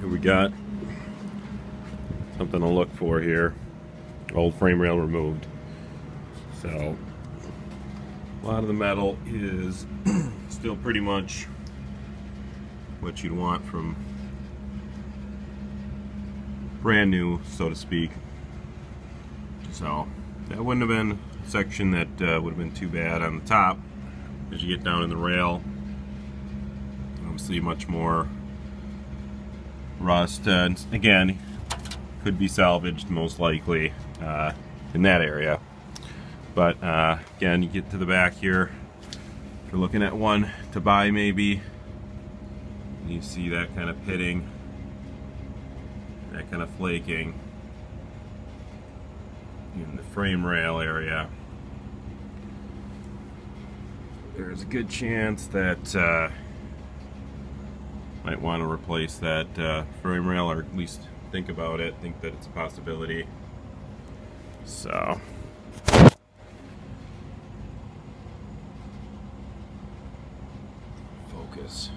we got something to look for here. Old frame rail removed. So a lot of the metal is still pretty much what you'd want from brand new, so to speak. So that wouldn't have been a section that would have been too bad on the top. As you get down in the rail, obviously much more rust. Again, could be salvaged most likely in that area. But again, you get to the back here, if you're looking at one to buy maybe, and you see that kind of pitting, that kind of flaking in the frame rail area. There's a good chance that might want to replace that frame rail, or at least think about it, think that it's a possibility. So focus.